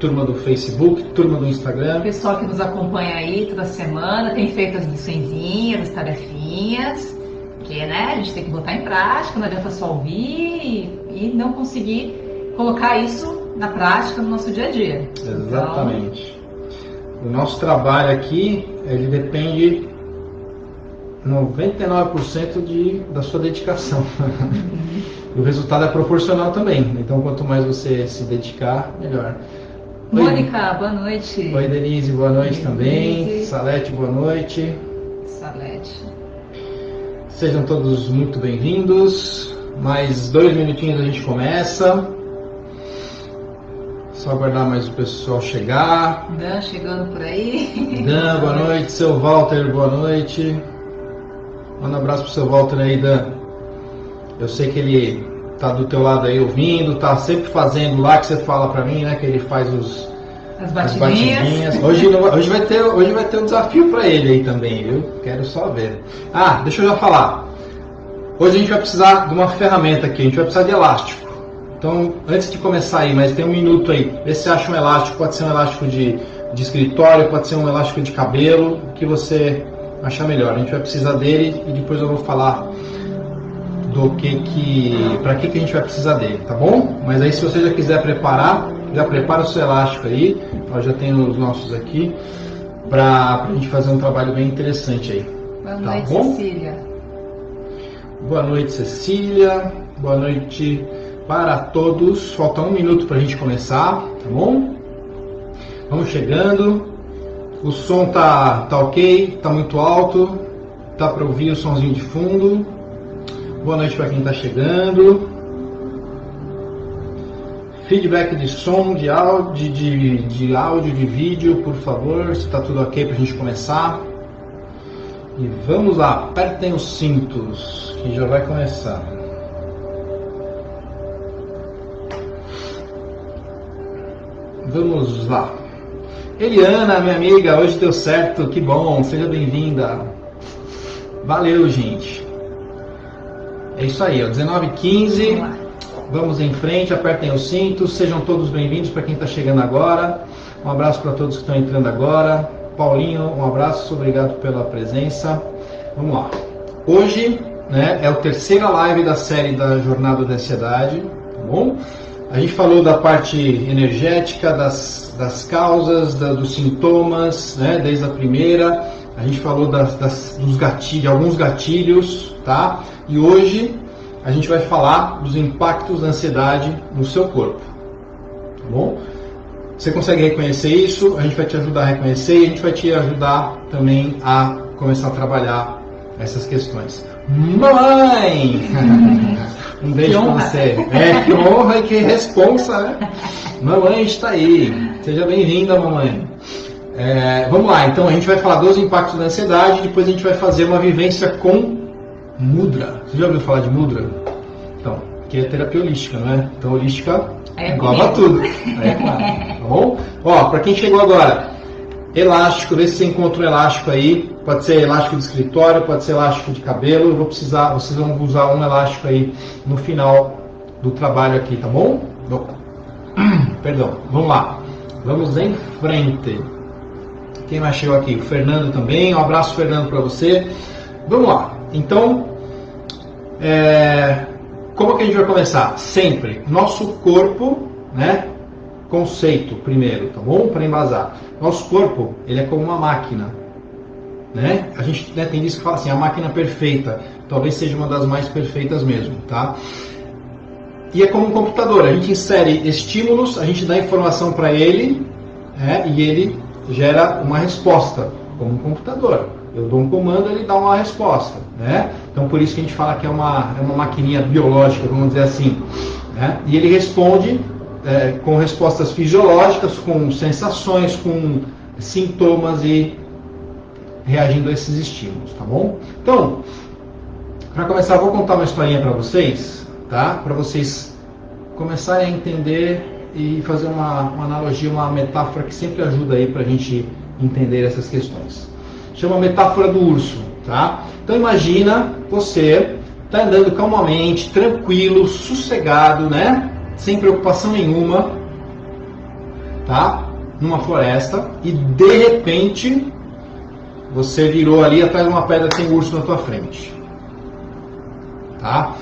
turma do Facebook, turma do Instagram. O pessoal que nos acompanha aí toda semana, tem feito as liçõezinhas, as tarefinhas, porque né, a gente tem que botar em prática, não adianta só ouvir e não conseguir colocar isso na prática no nosso dia a dia. Exatamente. Então, o nosso trabalho aqui, ele depende 99% da sua dedicação. E o resultado é proporcional também. Então, quanto mais você se dedicar, melhor. Oi, Mônica, boa noite. Oi, Denise, boa noite também. Denise. Salete, boa noite. Salete. Sejam todos muito bem-vindos. Mais 2 minutinhos a gente começa. Só aguardar mais o pessoal chegar. Dan chegando por aí. Dan, boa noite. Seu Walter, boa noite. Manda um abraço pro seu Walter aí, Dan. Eu sei que ele tá do teu lado aí ouvindo, tá sempre fazendo lá que você fala pra mim, né? Que ele faz as batidinhas. Hoje vai ter um desafio pra ele aí também, viu? Quero só ver. Ah, deixa eu já falar. Hoje a gente vai precisar de uma ferramenta aqui, a gente vai precisar de elástico. Então, antes de começar aí, mas tem um minuto aí, vê se você acha um elástico, pode ser um elástico de escritório, pode ser um elástico de cabelo, o que você achar melhor. A gente vai precisar dele e depois eu vou falar para que a gente vai precisar dele, tá bom? Mas aí se você já quiser preparar, já prepara o seu elástico aí, nós já temos os nossos aqui, para a gente fazer um trabalho bem interessante aí. Boa noite, Cecília. Boa noite, Cecília. Boa noite para todos. Falta 1 minuto para a gente começar, tá bom? Vamos chegando. O som tá ok, tá muito alto, tá para ouvir o somzinho de fundo. Boa noite para quem está chegando. Feedback de som, de áudio, de vídeo, por favor, se está tudo ok para a gente começar. E vamos lá, apertem os cintos, que já vai começar. Vamos lá. Eliana, minha amiga, hoje deu certo, que bom, seja bem-vinda. Valeu, gente. É isso aí, ó, 19h15, vamos em frente, apertem os cintos, sejam todos bem-vindos para quem está chegando agora. Um abraço para todos que estão entrando agora. Paulinho, um abraço, obrigado pela presença. Vamos lá. Hoje, né, é a 3ª live da série da Jornada da Ansiedade, tá bom? A gente falou da parte energética, das causas, dos sintomas, né, desde a primeira. A gente falou dos gatilhos, alguns gatilhos, tá? E hoje a gente vai falar dos impactos da ansiedade no seu corpo, tá bom? Você consegue reconhecer isso? A gente vai te ajudar a reconhecer e a gente vai te ajudar também a começar a trabalhar essas questões. Mamãe! Um beijo para você. Que honra e que responsa, né? Mamãe está aí. Seja bem-vinda, mamãe. Vamos lá, então a gente vai falar dos impactos da ansiedade e depois a gente vai fazer uma vivência com mudra. Você já ouviu falar de mudra? Então, que é terapia holística, não é? Então, holística engloba tudo. Claro. Tá bom? Ó, para quem chegou agora, elástico, vê se você encontra um elástico aí. Pode ser elástico de escritório, pode ser elástico de cabelo. Vocês vão usar um elástico aí no final do trabalho aqui, tá bom? Perdão, vamos lá. Vamos em frente. Quem mais chegou aqui? O Fernando também. Um abraço, Fernando, para você. Vamos lá. Então, como que a gente vai começar? Sempre. Nosso corpo, né? Conceito primeiro, tá bom? Para embasar. Nosso corpo, ele é como uma máquina, né? A gente tem isso que fala assim, a máquina perfeita. Talvez seja uma das mais perfeitas mesmo, tá? E é como um computador. A gente insere estímulos, a gente dá informação para ele, e ele gera uma resposta, como um computador. Eu dou um comando, ele dá uma resposta, né? Então, por isso que a gente fala que é uma maquininha biológica, vamos dizer assim, né? E ele responde com respostas fisiológicas, com sensações, com sintomas e reagindo a esses estímulos, tá bom? Então, para começar, eu vou contar uma historinha para vocês, tá? Para vocês começarem a entender e fazer uma analogia, uma metáfora que sempre ajuda aí para a gente entender essas questões. Chama metáfora do urso, tá? Então imagina você tá andando calmamente, tranquilo, sossegado, né? Sem preocupação nenhuma. tá? Numa floresta e de repente você virou ali atrás de uma pedra que tem um urso na tua frente, tá?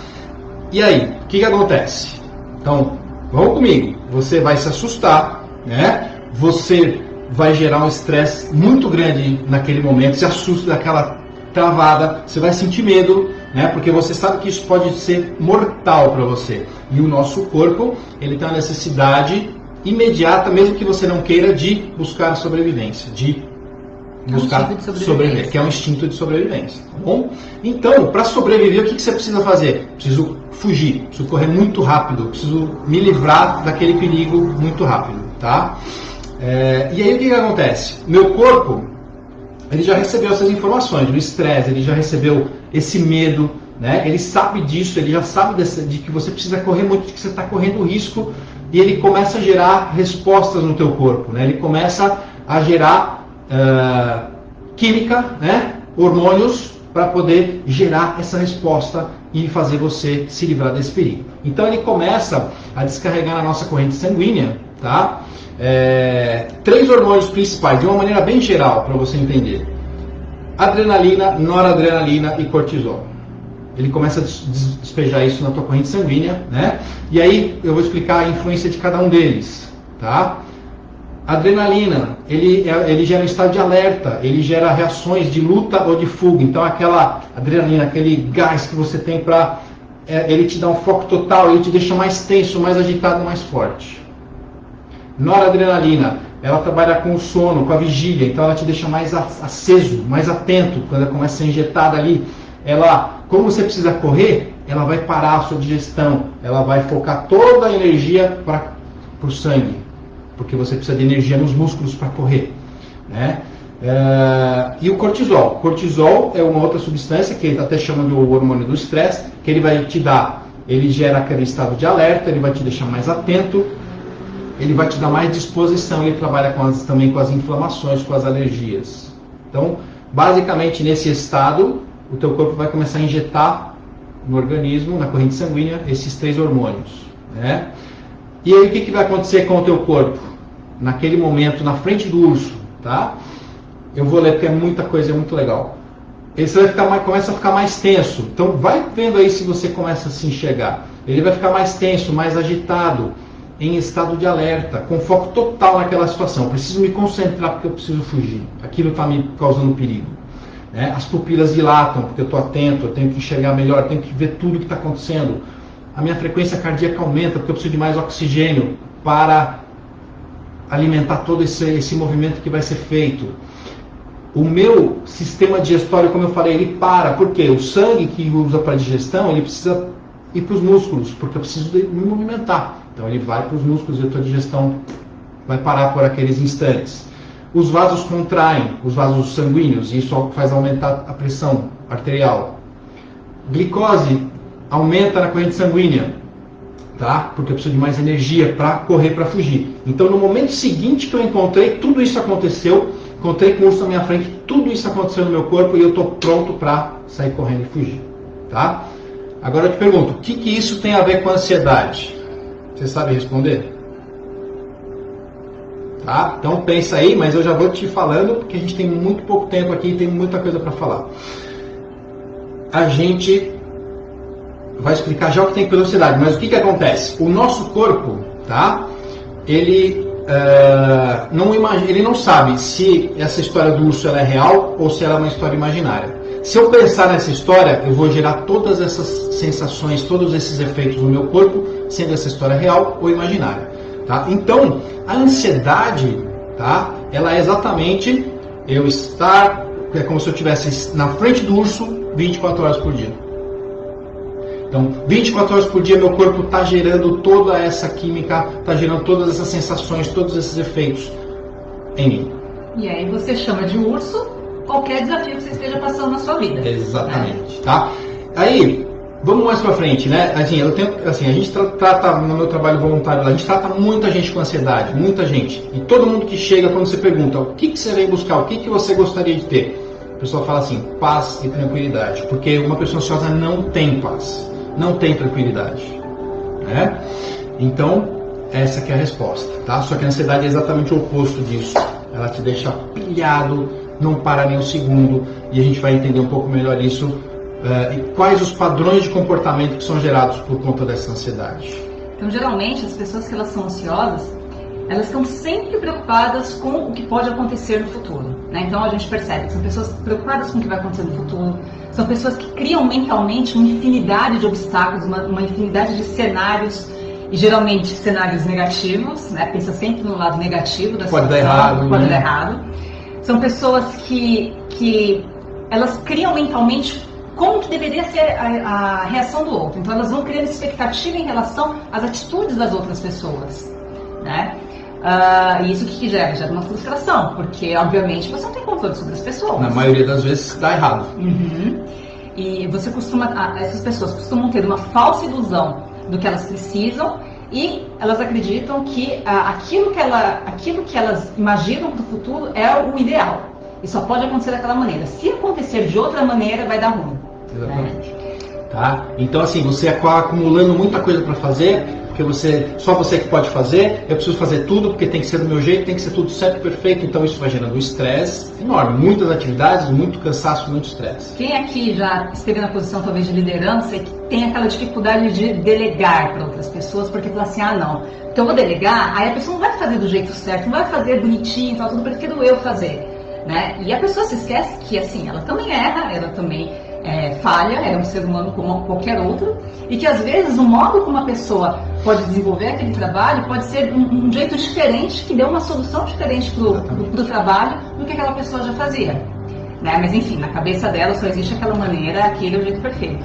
E aí, o que acontece? Então, vamos comigo. Você vai se assustar, né? Você vai gerar um estresse muito grande naquele momento, se assusta daquela travada, você vai sentir medo, né? Porque você sabe que isso pode ser mortal para você. E o nosso corpo, ele tem a necessidade imediata, mesmo que você não queira, de buscar sobrevivência, de buscar sobreviver, que é um instinto de sobrevivência, tá bom? Então, para sobreviver, o que você precisa fazer? Preciso fugir, preciso correr muito rápido, preciso me livrar daquele perigo muito rápido, tá? E aí o que acontece? Meu corpo, ele já recebeu essas informações do estresse, ele já recebeu esse medo, né? Ele sabe disso, ele já sabe de que você precisa correr muito, de que você está correndo risco, e ele começa a gerar respostas no teu corpo, né? Ele começa a gerar química, né? Hormônios, para poder gerar essa resposta e fazer você se livrar desse perigo. Então ele começa a descarregar na nossa corrente sanguínea, tá? 3 hormônios principais, de uma maneira bem geral, para você entender: adrenalina, noradrenalina e cortisol. Ele começa a despejar isso na tua corrente sanguínea, né? E aí eu vou explicar a influência de cada um deles, tá? Adrenalina, ele gera um estado de alerta, ele gera reações de luta ou de fuga. Então aquela adrenalina, aquele gás que você tem para... ele te dá um foco total, ele te deixa mais tenso, mais agitado, mais forte. Noradrenalina, ela trabalha com o sono, com a vigília, então ela te deixa mais aceso, mais atento. Quando ela começa a ser injetada ali, como você precisa correr, ela vai parar a sua digestão, ela vai focar toda a energia para o sangue, porque você precisa de energia nos músculos para correr, né? E o cortisol. Cortisol é uma outra substância que ele até chama de hormônio do estresse, que ele vai te dar, ele gera aquele estado de alerta, ele vai te deixar mais atento, ele vai te dar mais disposição, ele trabalha também com as inflamações, com as alergias. Então, basicamente nesse estado, o teu corpo vai começar a injetar no organismo, na corrente sanguínea, esses 3 hormônios, né? E aí o que vai acontecer com o teu corpo? Naquele momento, na frente do urso, tá? Eu vou ler porque é muita coisa, é muito legal. Você começa a ficar mais tenso. Então vai vendo aí se você começa a se enxergar. Ele vai ficar mais tenso, mais agitado, em estado de alerta, com foco total naquela situação. Preciso me concentrar porque eu preciso fugir. Aquilo está me causando perigo, né? As pupilas dilatam porque eu estou atento, eu tenho que enxergar melhor, eu tenho que ver tudo o que está acontecendo. A minha frequência cardíaca aumenta porque eu preciso de mais oxigênio para alimentar todo esse movimento que vai ser feito. O meu sistema digestório, como eu falei, ele para. Por quê? O sangue que usa para digestão, ele precisa ir para os músculos, porque eu preciso me movimentar. Então ele vai para os músculos e a tua digestão vai parar por aqueles instantes. Os vasos contraem, os vasos sanguíneos, e isso faz aumentar a pressão arterial. Glicose aumenta na corrente sanguínea, tá? Porque eu preciso de mais energia para correr, para fugir. Então no momento seguinte que eu encontrei, tudo isso aconteceu, encontrei com o urso na minha frente, tudo isso aconteceu no meu corpo e eu estou pronto para sair correndo e fugir, tá? Agora eu te pergunto, o que isso tem a ver com a ansiedade? Você sabe responder? Tá? Então pensa aí, mas eu já vou te falando, porque a gente tem muito pouco tempo aqui e tem muita coisa para falar. A gente vai explicar já o que tem pela ansiedade, mas o que acontece? O nosso corpo, tá? Ele não sabe se essa história do urso ela é real ou se ela é uma história imaginária. Se eu pensar nessa história, eu vou gerar todas essas sensações, todos esses efeitos no meu corpo, sendo essa história real ou imaginária. Tá? Então, a ansiedade, tá? Ela é exatamente eu estar, é como se eu estivesse na frente do urso 24 horas por dia. Então, 24 horas por dia meu corpo está gerando toda essa química, está gerando todas essas sensações, todos esses efeitos em mim. E aí você chama de urso qualquer desafio que você esteja passando na sua vida. Exatamente, tá? Aí, vamos mais pra frente, né? A gente trata, no meu trabalho voluntário lá, a gente trata muita gente com ansiedade, muita gente. E todo mundo que chega, quando você pergunta, o que você vem buscar, o que você gostaria de ter? A pessoa fala assim, paz e tranquilidade. Porque uma pessoa ansiosa não tem paz, não tem tranquilidade, né? Então, essa que é a resposta, tá? Só que a ansiedade é exatamente o oposto disso. Ela te deixa pilhado, não para nem um segundo, e a gente vai entender um pouco melhor isso e quais os padrões de comportamento que são gerados por conta dessa ansiedade. Então, geralmente, as pessoas que elas são ansiosas, elas estão sempre preocupadas com o que pode acontecer no futuro, né? Então, a gente percebe que são pessoas preocupadas com o que vai acontecer no futuro, são pessoas que criam mentalmente uma infinidade de obstáculos, uma infinidade de cenários, e geralmente cenários negativos, né? Pensa sempre no lado negativo da situação, Pode dar errado, pode né? dar errado. São pessoas que elas criam mentalmente como que deveria ser a reação do outro. Então elas vão criando expectativa em relação às atitudes das outras pessoas, né? E isso que gera? Gera uma frustração, porque obviamente você não tem controle sobre as pessoas. Na maioria das vezes dá errado. Uhum. E essas pessoas costumam ter uma falsa ilusão do que elas precisam e elas acreditam que aquilo que elas imaginam do futuro é o ideal. E só pode acontecer daquela maneira. Se acontecer de outra maneira, vai dar ruim. Exatamente. Né? Tá? Então, assim, você acaba acumulando muita coisa para fazer, porque só você que pode fazer, eu preciso fazer tudo, porque tem que ser do meu jeito, tem que ser tudo certo, perfeito, então isso vai gerando um estresse enorme, muitas atividades, muito cansaço, muito estresse. Quem aqui já esteve na posição talvez de liderança e que tem aquela dificuldade de delegar para outras pessoas, porque fala assim, não, então eu vou delegar, aí a pessoa não vai fazer do jeito certo, não vai fazer bonitinho, tal, tudo, prefiro eu fazer, né? E a pessoa se esquece que, assim, ela também erra, ela também falha, é um ser humano como qualquer outro, e que às vezes o modo como a pessoa pode desenvolver aquele trabalho pode ser um jeito diferente, que dê uma solução diferente pro trabalho do que aquela pessoa já fazia, né? Mas enfim, na cabeça dela só existe aquela maneira, aquele é o jeito perfeito.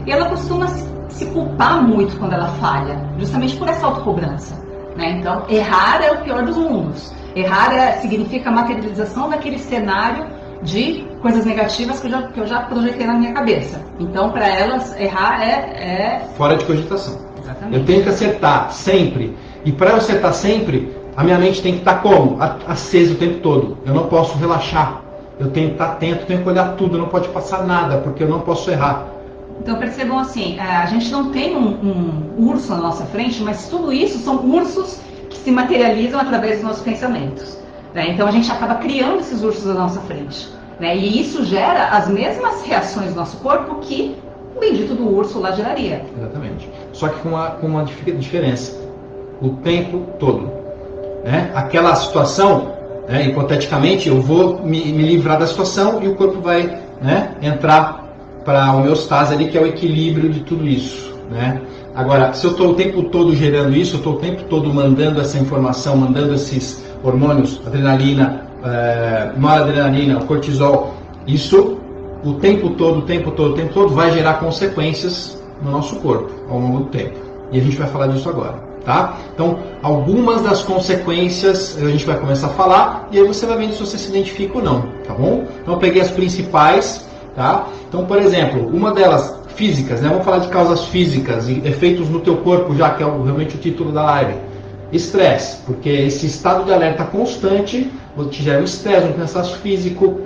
E ela costuma se culpar muito quando ela falha, justamente por essa autocobrança, né? Então, errar é o pior dos mundos. Errar significa a materialização daquele cenário de coisas negativas que eu já projetei na minha cabeça. Então, para elas, errar é... fora de cogitação. Exatamente. Eu tenho que acertar sempre. E para eu acertar sempre, a minha mente tem que estar como? Acesa o tempo todo. Eu não posso relaxar. Eu tenho que estar atento, tenho que olhar tudo, não pode passar nada, porque eu não posso errar. Então percebam assim, a gente não tem um urso na nossa frente, mas tudo isso são ursos que se materializam através dos nossos pensamentos, né? Então a gente acaba criando esses ursos na nossa frente, né? E isso gera as mesmas reações do nosso corpo que o bendito do urso lá geraria. Exatamente. Só que com uma diferença. O tempo todo, né? Aquela situação, né, hipoteticamente, eu vou me livrar da situação e o corpo vai, né, entrar para a homeostase ali, que é o equilíbrio de tudo isso, né? Agora, se eu estou o tempo todo gerando isso, eu estou o tempo todo mandando essa informação, mandando esses hormônios, adrenalina, noradrenalina, cortisol, isso o tempo todo vai gerar consequências no nosso corpo ao longo do tempo. E a gente vai falar disso agora, tá? Então, algumas das consequências a gente vai começar a falar e aí você vai vendo se você se identifica ou não, tá bom? Então, eu peguei as principais. Tá? Então, por exemplo, uma delas, físicas, né? Vamos falar de causas físicas e efeitos no teu corpo, já que é realmente o título da live. Estresse, porque esse estado de alerta constante te gera um estresse, um cansaço físico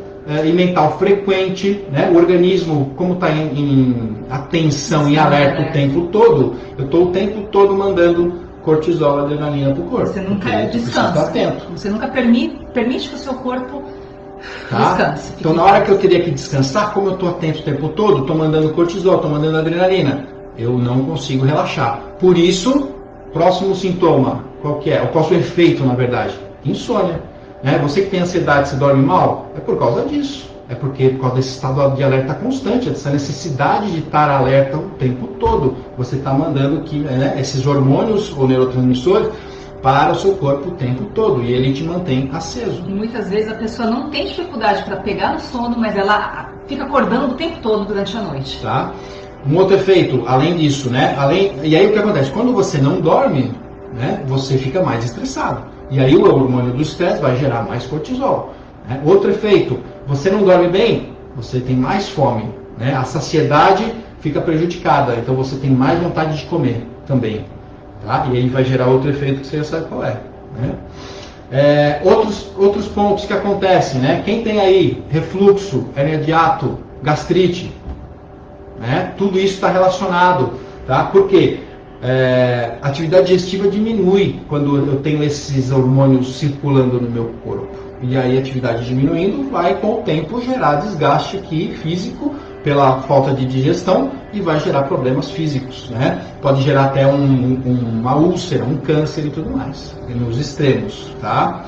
e mental frequente, né? O organismo, como está em atenção e alerta o tempo todo, eu estou o tempo todo mandando cortisol, adrenalina para o corpo. Você nunca descansa. Atento. Você nunca permite que o seu corpo... Tá? Descanse, então, na hora que eu teria que descansar, como eu estou atento o tempo todo, estou mandando cortisol, estou mandando adrenalina, eu não consigo relaxar. Por isso, próximo sintoma, qual que é? O próximo efeito, na verdade, insônia. Né? Você que tem ansiedade, se dorme mal, é por causa disso. É porque por causa desse estado de alerta constante, dessa necessidade de estar alerta o tempo todo. Você está mandando esses hormônios ou neurotransmissores para o seu corpo o tempo todo e ele te mantém aceso. E muitas vezes a pessoa não tem dificuldade para pegar no sono, mas ela fica acordando o tempo todo durante a noite. Tá? Um outro efeito, além disso, né? E aí o que acontece? Quando você não dorme, né, você fica mais estressado. E aí o hormônio do estresse vai gerar mais cortisol. Né? Outro efeito, você não dorme bem, você tem mais fome. Né? A saciedade fica prejudicada, então você tem mais vontade de comer também. Tá? E aí vai gerar outro efeito que você já sabe qual é. Né? Outros pontos que acontecem, né? Quem tem aí refluxo, hérnia de hiato, gastrite, né? Tudo isso está relacionado. Tá? Por quê? A atividade digestiva diminui quando eu tenho esses hormônios circulando no meu corpo. E aí a atividade diminuindo vai com o tempo gerar desgaste aqui físico pela falta de digestão e vai gerar problemas físicos, né? Pode gerar até uma úlcera, um câncer e tudo mais, nos extremos, tá?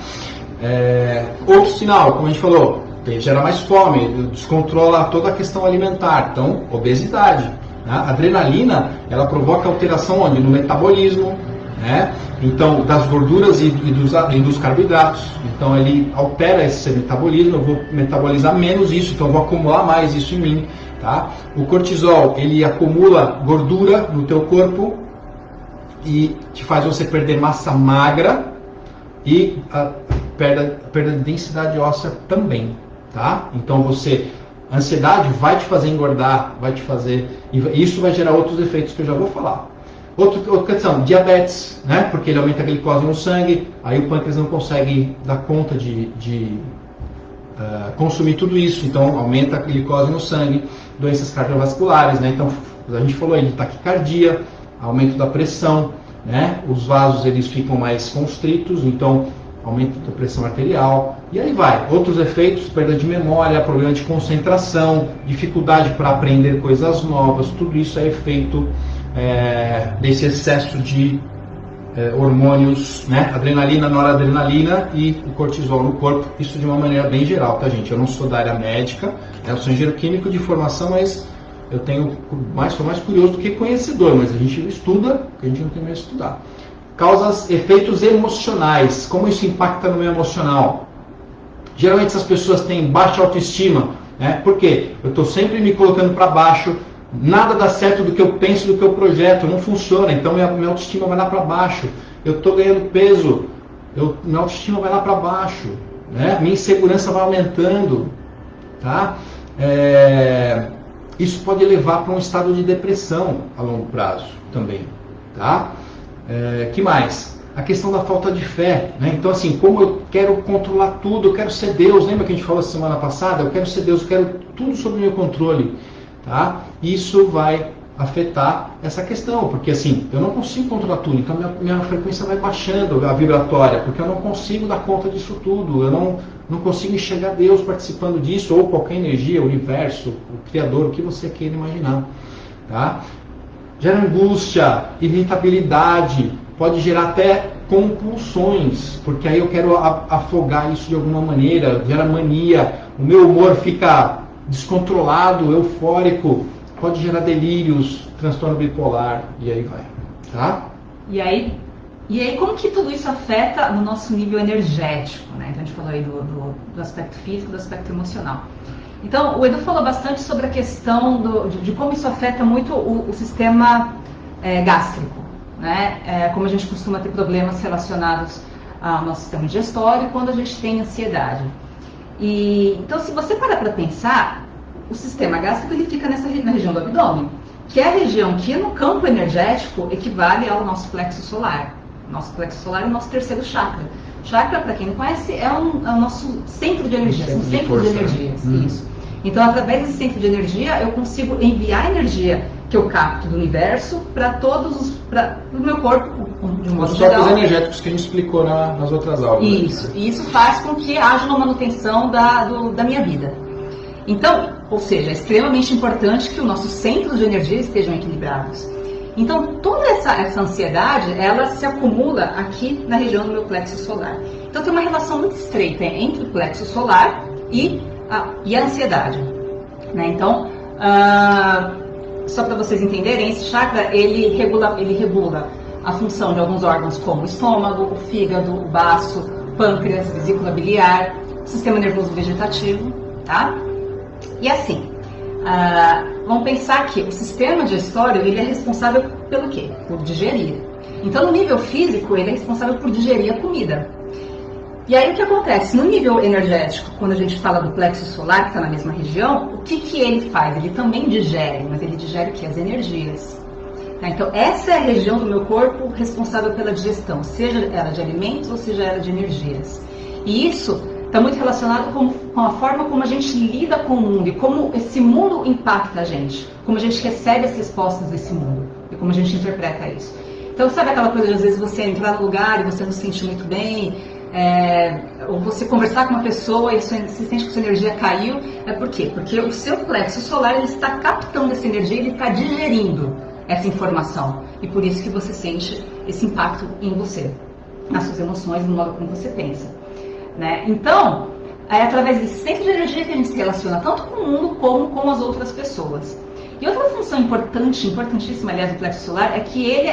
Outro sinal, como a gente falou, gera mais fome, descontrola toda a questão alimentar, então obesidade. A adrenalina, ela provoca alteração onde? No metabolismo, né? Então, das gorduras e dos carboidratos. Então, ele altera esse metabolismo, eu vou metabolizar menos isso, então eu vou acumular mais isso em mim, tá? O cortisol, ele acumula gordura no teu corpo e te faz você perder massa magra e a perda de densidade óssea também, tá? Então, a ansiedade vai te fazer engordar, vai te fazer... E isso vai gerar outros efeitos que eu já vou falar. Outra questão, diabetes, né? Porque ele aumenta a glicose no sangue, aí o pâncreas não consegue dar conta de consumir tudo isso, então aumenta a glicose no sangue, doenças cardiovasculares, né? Então, a gente falou aí de taquicardia, aumento da pressão, né? Os vasos eles ficam mais constritos, então aumento da pressão arterial, e aí vai. Outros efeitos, perda de memória, problema de concentração, dificuldade para aprender coisas novas, tudo isso é efeito desse excesso de hormônios, né? Adrenalina, noradrenalina e o cortisol no corpo, isso de uma maneira bem geral, tá, gente? Eu não sou da área médica, eu sou engenheiro químico de formação, mas eu sou mais curioso do que conhecedor, mas a gente estuda, porque a gente não tem medo de estudar. Efeitos emocionais, como isso impacta no meu emocional? Geralmente essas pessoas têm baixa autoestima, né? Por quê? Eu estou sempre me colocando para baixo, nada dá certo do que eu penso, do que eu projeto, não funciona, então minha autoestima vai lá para baixo, eu estou ganhando peso, minha autoestima vai lá para baixo, né? Minha insegurança vai aumentando, tá? Isso pode levar para um estado de depressão a longo prazo também, tá? Que mais? A questão da falta de fé, né? Então, assim, como eu quero controlar tudo, eu quero ser Deus, lembra que a gente falou semana passada? Eu quero ser Deus, eu quero tudo sob o meu controle, tá? Isso vai afetar essa questão, porque assim, eu não consigo controlar tudo, então minha frequência vai baixando, a vibratória, porque eu não consigo dar conta disso tudo, eu não consigo enxergar Deus participando disso, ou qualquer energia, o universo, o Criador, o que você queira imaginar, tá? Gera angústia, irritabilidade, pode gerar até compulsões, porque aí eu quero afogar isso de alguma maneira, gera mania, o meu humor fica descontrolado, eufórico, pode gerar delírios, transtorno bipolar, e aí vai, tá? E aí como que tudo isso afeta no nosso nível energético, né? Então a gente falou aí do aspecto físico, do aspecto emocional. Então, o Edu falou bastante sobre a questão de como isso afeta muito o sistema gástrico, né? Como a gente costuma ter problemas relacionados ao nosso sistema digestório quando a gente tem ansiedade. Então, se você parar para pensar, o sistema gástrico ele fica na região do abdômen, que é a região que no campo energético equivale ao nosso plexo solar. Nosso plexo solar é o nosso terceiro chakra. Chakra, para quem não conhece, é o nosso centro de energia, são centros de energias. Isso. Então, através desse centro de energia, eu consigo enviar energia que eu capto do universo para o meu corpo, de um modo geral. Os corpos energéticos que a gente explicou nas outras aulas. Isso. E isso faz com que haja uma manutenção da minha vida. Então, ou seja, é extremamente importante que os nossos centros de energia estejam equilibrados. Então, toda essa ansiedade, ela se acumula aqui na região do meu plexo solar. Então, tem uma relação muito estreita entre o plexo solar e a ansiedade, né? Então, só para vocês entenderem, esse chakra, ele regula a função de alguns órgãos como o estômago, o fígado, o baço, o pâncreas, vesícula biliar, o sistema nervoso vegetativo, tá? E assim, vamos pensar que o sistema digestório, ele é responsável pelo quê? Por digerir. Então, no nível físico, ele é responsável por digerir a comida. E aí, o que acontece? No nível energético, quando a gente fala do plexo solar, que está na mesma região, o que ele faz? Ele também digere, mas ele digere o quê? As energias. Tá? Então, essa é a região do meu corpo responsável pela digestão, seja ela de alimentos ou seja ela de energias. E isso está muito relacionado com a forma como a gente lida com o mundo e como esse mundo impacta a gente, como a gente recebe as respostas desse mundo. e como a gente interpreta isso. Então, sabe aquela coisa de às vezes você entrar no lugar e você não se sente muito bem, ou você conversar com uma pessoa e você sente que sua energia caiu, por quê? Porque o seu plexo solar ele está captando essa energia, ele está digerindo essa informação, e por isso que você sente esse impacto em você, nas suas emoções, no modo como você pensa, né? Então, é através desse centro de energia que a gente se relaciona tanto com o mundo como com as outras pessoas. E outra função importantíssima, aliás, do plexo solar, é que ele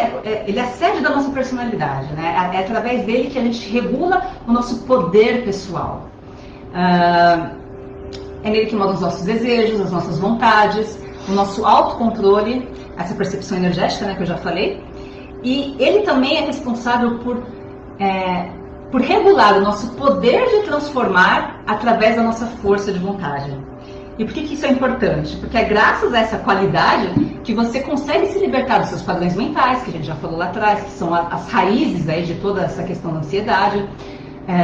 é a sede da nossa personalidade, né? É através dele que a gente regula o nosso poder pessoal. É nele que manda os nossos desejos, as nossas vontades, o nosso autocontrole, essa percepção energética, né, que eu já falei. E ele também é responsável por regular o nosso poder de transformar através da nossa força de vontade. E por que isso é importante? Porque é graças a essa qualidade que você consegue se libertar dos seus padrões mentais, que a gente já falou lá atrás, que são as raízes aí de toda essa questão da ansiedade.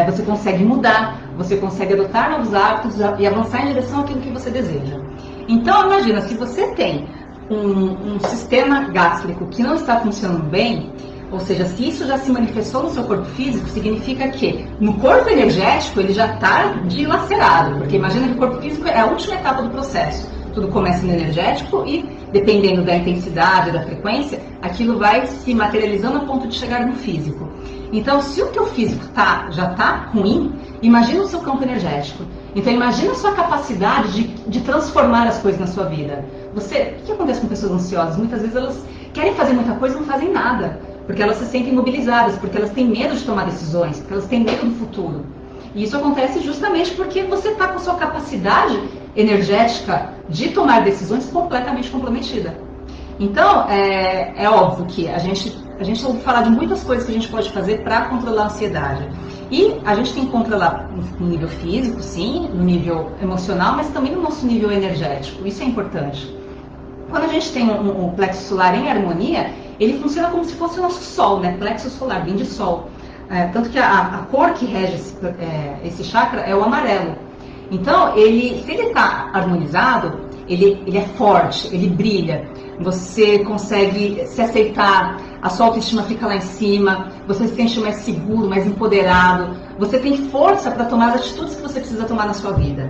Você consegue mudar, você consegue adotar novos hábitos e avançar em direção àquilo que você deseja. Então, imagina, se você tem um sistema gástrico que não está funcionando bem, ou seja, se isso já se manifestou no seu corpo físico, significa que no corpo energético ele já está dilacerado, porque imagina que o corpo físico é a última etapa do processo. Tudo começa no energético e, dependendo da intensidade, da frequência, aquilo vai se materializando a ponto de chegar no físico. Então, se o teu físico já está ruim, imagina o seu campo energético. Então, imagina a sua capacidade de transformar as coisas na sua vida. O que acontece com pessoas ansiosas? Muitas vezes elas querem fazer muita coisa e não fazem nada. Porque elas se sentem imobilizadas, porque elas têm medo de tomar decisões, porque elas têm medo do futuro. E isso acontece justamente porque você está com a sua capacidade energética de tomar decisões completamente comprometida. Então, é óbvio que a gente ouve falar de muitas coisas que a gente pode fazer para controlar a ansiedade. E a gente tem que controlar no nível físico, sim, no nível emocional, mas também no nosso nível energético. Isso é importante. Quando a gente tem um plexo solar em harmonia, ele funciona como se fosse o nosso sol, né? Plexo solar, vem de sol. Tanto que a cor que rege esse chakra é o amarelo. Então, se ele está harmonizado, ele é forte, ele brilha. Você consegue se aceitar, a sua autoestima fica lá em cima, você se sente mais seguro, mais empoderado. Você tem força para tomar as atitudes que você precisa tomar na sua vida.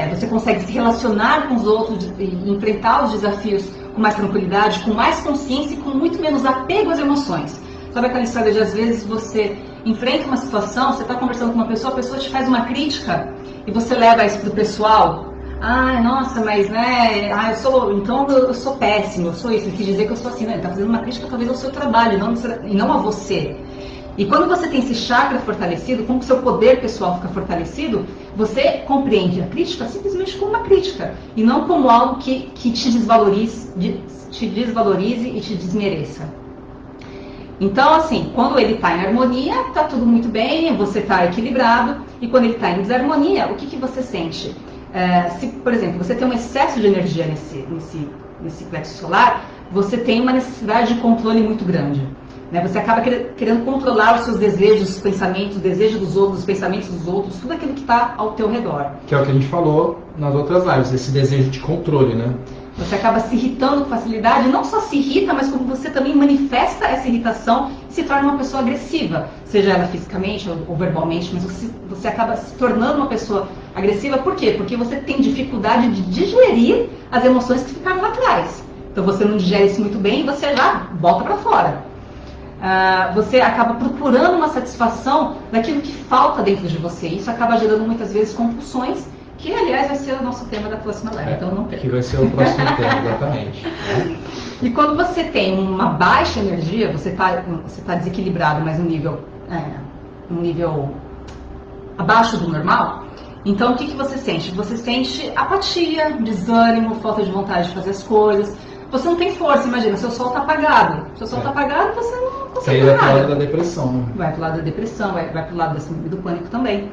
Você consegue se relacionar com os outros e enfrentar os desafios com mais tranquilidade, com mais consciência e com muito menos apego às emoções. Sabe aquela história de às vezes você enfrenta uma situação, você está conversando com uma pessoa, a pessoa te faz uma crítica e você leva isso pro pessoal. Nossa, mas eu sou péssimo, eu sou isso, ele quis dizer que eu sou assim, né? Ele está fazendo uma crítica talvez ao seu trabalho e não a você. E quando você tem esse chakra fortalecido, como o seu poder pessoal fica fortalecido, você compreende a crítica simplesmente como uma crítica, e não como algo que te desvalorize e te desmereça. Então, assim, quando ele está em harmonia, está tudo muito bem, você está equilibrado, e quando ele está em desarmonia, o que você sente? Se, por exemplo, você tem um excesso de energia nesse plexo solar, você tem uma necessidade de controle muito grande. Você acaba querendo controlar os seus desejos, os pensamentos, o desejo dos outros, os pensamentos dos outros, tudo aquilo que está ao teu redor. Que é o que a gente falou nas outras lives, esse desejo de controle, né? Você acaba se irritando com facilidade, não só se irrita, mas como você também manifesta essa irritação e se torna uma pessoa agressiva, seja ela fisicamente ou verbalmente, mas você acaba se tornando uma pessoa agressiva. Por quê? Porque você tem dificuldade de digerir as emoções que ficaram lá atrás. Então você não digere isso muito bem e você já volta para fora. Você acaba procurando uma satisfação daquilo que falta dentro de você. Isso acaba gerando muitas vezes compulsões, que aliás vai ser o nosso tema da próxima live, então não perca. Que vai ser o próximo tema, exatamente. E quando você tem uma baixa energia, você tá desequilibrado, mas um nível abaixo do normal, então o que você sente? Você sente apatia, desânimo, falta de vontade de fazer as coisas. Você não tem força, imagina, seu sol está apagado. Seu sol está apagado, você não consegue fazer nada. Vai pro lado da depressão. Vai pro lado da depressão, vai pro lado da síndrome do pânico também.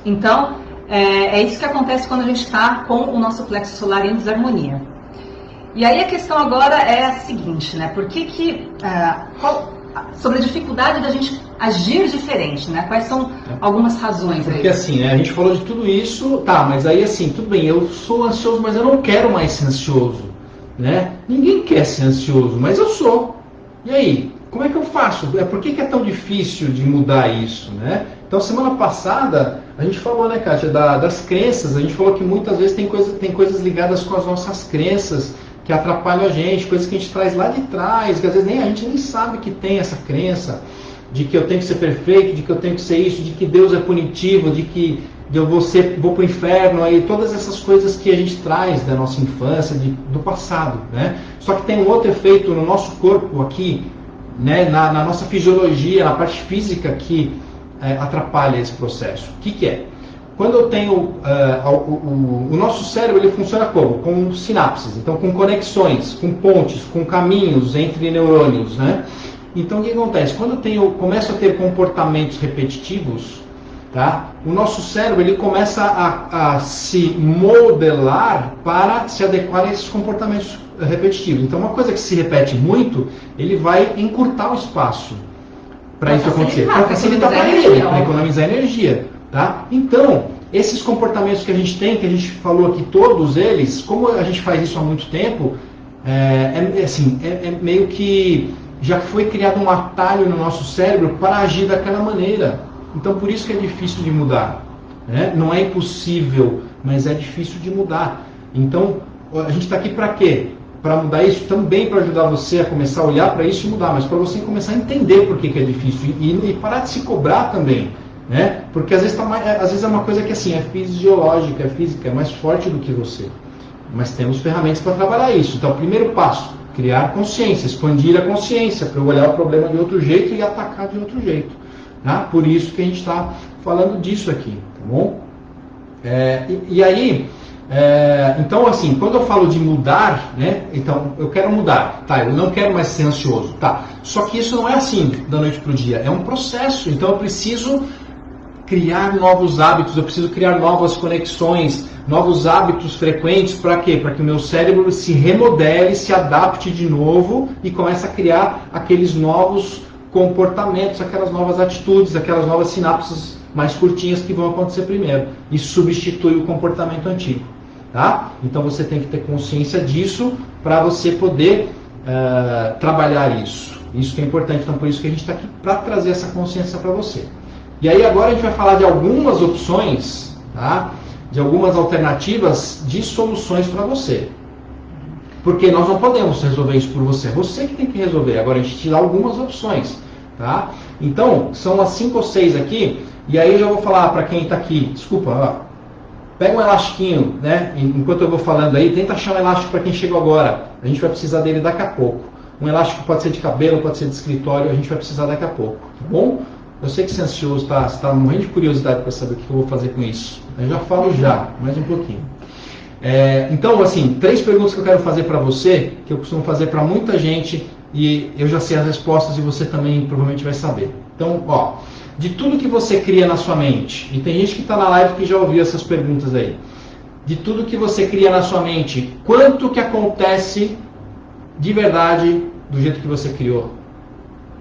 Então, é isso que acontece quando a gente está com o nosso plexo solar em desarmonia. E aí a questão agora é a seguinte, né? Sobre a dificuldade da gente agir diferente, né? Quais são algumas razões aí? Porque assim, a gente falou de tudo isso, mas aí assim, tudo bem, eu sou ansioso, mas eu não quero mais ser ansioso. né? Ninguém quer ser ansioso, mas eu sou. E aí, como é que eu faço? Por que é tão difícil de mudar isso, né? Então, semana passada, a gente falou, né, Kátia, das crenças. A gente falou que muitas vezes tem coisas ligadas com as nossas crenças que atrapalham a gente, coisas que a gente traz lá de trás, que às vezes a gente nem sabe que tem essa crença de que eu tenho que ser perfeito, de que eu tenho que ser isso, de que Deus é punitivo, de que eu vou para o inferno, aí todas essas coisas que a gente traz da nossa infância, do passado, né? Só que tem um outro efeito no nosso corpo aqui, né, na nossa fisiologia, na parte física que atrapalha esse processo. O que é? Quando eu tenho o nosso cérebro, ele funciona como? Com sinapses, então com conexões, com pontes, com caminhos entre neurônios, né? Então o que acontece? Quando eu começo a ter comportamentos repetitivos, tá? O nosso cérebro ele começa a se modelar para se adequar a esses comportamentos repetitivos. Então uma coisa que se repete muito, ele vai encurtar o espaço para isso acontecer, para facilitar para ele, para economizar energia. Tá? Então, esses comportamentos que a gente tem, que a gente falou aqui, todos eles, como a gente faz isso há muito tempo, meio que já foi criado um atalho no nosso cérebro para agir daquela maneira. Então, por isso que é difícil de mudar. Né? Não é impossível, mas é difícil de mudar. Então, a gente está aqui para quê? Para mudar isso, também para ajudar você a começar a olhar para isso e mudar, mas para você começar a entender por que é difícil e parar de se cobrar também. Né? Porque às vezes é uma coisa que assim, é fisiológica, é física, é mais forte do que você. Mas temos ferramentas para trabalhar isso. Então, o primeiro passo, criar consciência, expandir a consciência, para eu olhar o problema de outro jeito e atacar de outro jeito. Tá? Por isso que a gente está falando disso aqui, tá bom? Então assim, quando eu falo de mudar, né? Então, eu quero mudar, tá? Eu não quero mais ser ansioso, tá? Só que isso não é assim, da noite para o dia, é um processo. Então, eu preciso criar novos hábitos, eu preciso criar novas conexões, novos hábitos frequentes, para quê? Para que o meu cérebro se remodele, se adapte de novo e comece a criar aqueles novos comportamentos, aquelas novas atitudes, aquelas novas sinapses mais curtinhas que vão acontecer primeiro. Isso substitui o comportamento antigo. Tá? Então você tem que ter consciência disso para você poder trabalhar isso. Isso que é importante. Então por isso que a gente está aqui, para trazer essa consciência para você. E aí agora a gente vai falar de algumas opções, tá? De algumas alternativas de soluções para você. Porque nós não podemos resolver isso por você. É você que tem que resolver. Agora a gente te dá algumas opções. Tá? Então, são as 5 ou 6 aqui. E aí eu já vou falar para quem está aqui. Desculpa, ó, pega um elastiquinho, né? Enquanto eu vou falando aí, tenta achar um elástico para quem chegou agora. A gente vai precisar dele daqui a pouco. Um elástico pode ser de cabelo, pode ser de escritório. A gente vai precisar daqui a pouco. Tá bom? Eu sei que você é ansioso, tá? Você está morrendo de curiosidade para saber o que eu vou fazer com isso. Eu já falo já, mais um pouquinho. Então, assim, 3 perguntas que eu quero fazer para você, que eu costumo fazer para muita gente, e eu já sei as respostas e você também provavelmente vai saber. Então, ó, de tudo que você cria na sua mente, e tem gente que está na live que já ouviu essas perguntas aí, de tudo que você cria na sua mente, quanto que acontece de verdade do jeito que você criou?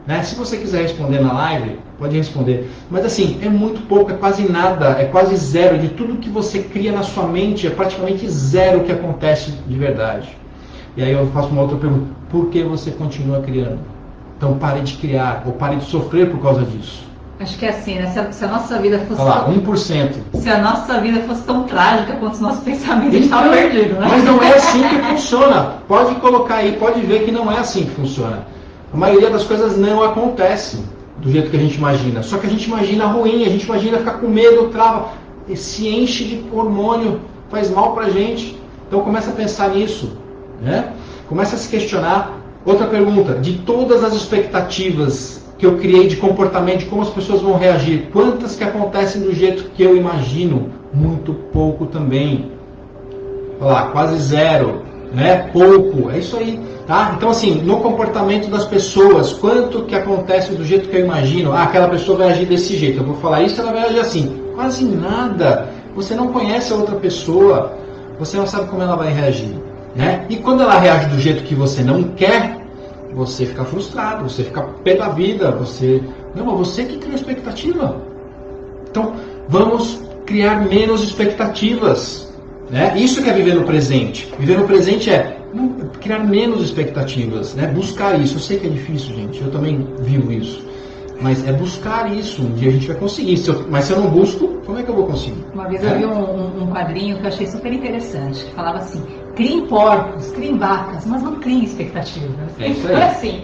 Né? Se você quiser responder na live, pode responder. Mas assim, é muito pouco, é quase nada, é quase zero. De tudo que você cria na sua mente, é praticamente zero que acontece de verdade. E aí eu faço uma outra pergunta. Por que você continua criando? Então pare de criar, ou pare de sofrer por causa disso. Acho que é assim, né? Se a nossa vida fosse Olha lá, 1%. Se a nossa vida fosse tão trágica quanto os nossos pensamentos, a gente estava perdido, né? Mas não é assim que funciona. Pode colocar aí, pode ver que não é assim que funciona. A maioria das coisas não acontece do jeito que a gente imagina. Só que a gente imagina ruim, a gente imagina ficar com medo, trava, e se enche de hormônio, faz mal pra gente. Então começa a pensar nisso, né? Começa a se questionar. Outra pergunta, de todas as expectativas que eu criei de comportamento, de como as pessoas vão reagir, quantas que acontecem do jeito que eu imagino? Muito pouco também. Olha lá, quase zero, né? Pouco, é isso aí. Tá? Então assim, no comportamento das pessoas, quanto que acontece do jeito que eu imagino? Ah, aquela pessoa vai agir desse jeito, eu vou falar isso, ela vai agir assim. Quase nada. Você não conhece a outra pessoa, você não sabe como ela vai reagir, né? E quando ela reage do jeito que você não quer, você fica frustrado, você fica pé da vida, não, mas você que criou expectativa. Então, vamos criar menos expectativas, né? Isso que é viver no presente. Viver no presente é criar menos expectativas, né? Buscar isso. Eu sei que é difícil, gente, eu também vivo isso. Mas é buscar isso, um dia a gente vai conseguir. Mas se eu não busco, como é que eu vou conseguir? Uma vez eu vi um quadrinho que eu achei super interessante, que falava assim, criem porcos, criem vacas, mas não criem expectativas. É isso aí. Então, assim,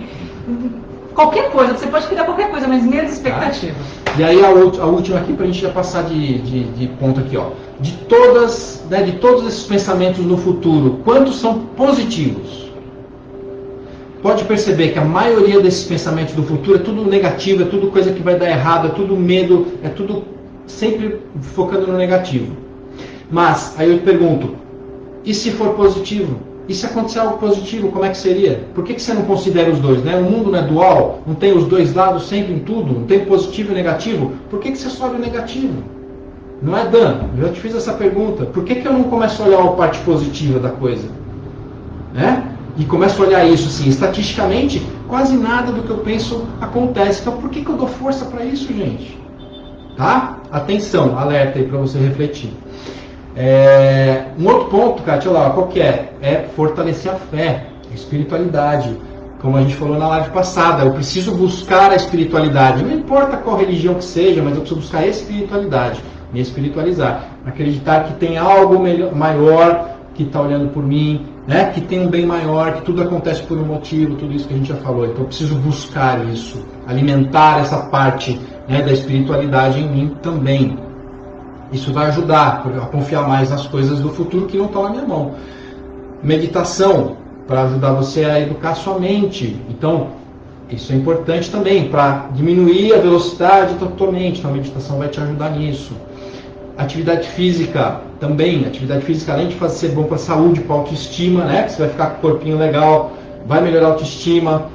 qualquer coisa, você pode criar qualquer coisa, mas menos expectativa. E aí a última aqui, para a gente já passar de ponto aqui, ó. De todos esses pensamentos no futuro, quantos são positivos? Pode perceber que a maioria desses pensamentos do futuro é tudo negativo, é tudo coisa que vai dar errado, é tudo medo, é tudo sempre focando no negativo. Mas, aí eu te pergunto, e se for positivo? E se acontecer algo positivo, como é que seria? Por que você não considera os dois? Né? O mundo não é dual, não tem os dois lados sempre em tudo, não tem positivo e negativo. Por que você só olha o negativo? Não é, Dan? Eu já te fiz essa pergunta. Por que eu não começo a olhar a parte positiva da coisa? Né? E começo a olhar isso assim, estatisticamente, quase nada do que eu penso acontece. Então por que eu dou força para isso, gente? Tá? Atenção, alerta aí para você refletir. Um outro ponto, Kátia, olha lá, qual que é? É fortalecer a fé, a espiritualidade. Como a gente falou na live passada, eu preciso buscar a espiritualidade. Não importa qual religião que seja, mas eu preciso buscar a espiritualidade, me espiritualizar. Acreditar que tem algo maior que está olhando por mim, né? Que tem um bem maior, que tudo acontece por um motivo, tudo isso que a gente já falou. Então eu preciso buscar isso, alimentar essa parte, né, da espiritualidade em mim também. Isso vai ajudar a confiar mais nas coisas do futuro que não estão na minha mão. Meditação, para ajudar você a educar sua mente. Então, isso é importante também, para diminuir a velocidade da tua mente. Então a meditação vai te ajudar nisso. Atividade física também. Atividade física, além de ser bom para a saúde, para a autoestima, né? Você vai ficar com o corpinho legal, vai melhorar a autoestima,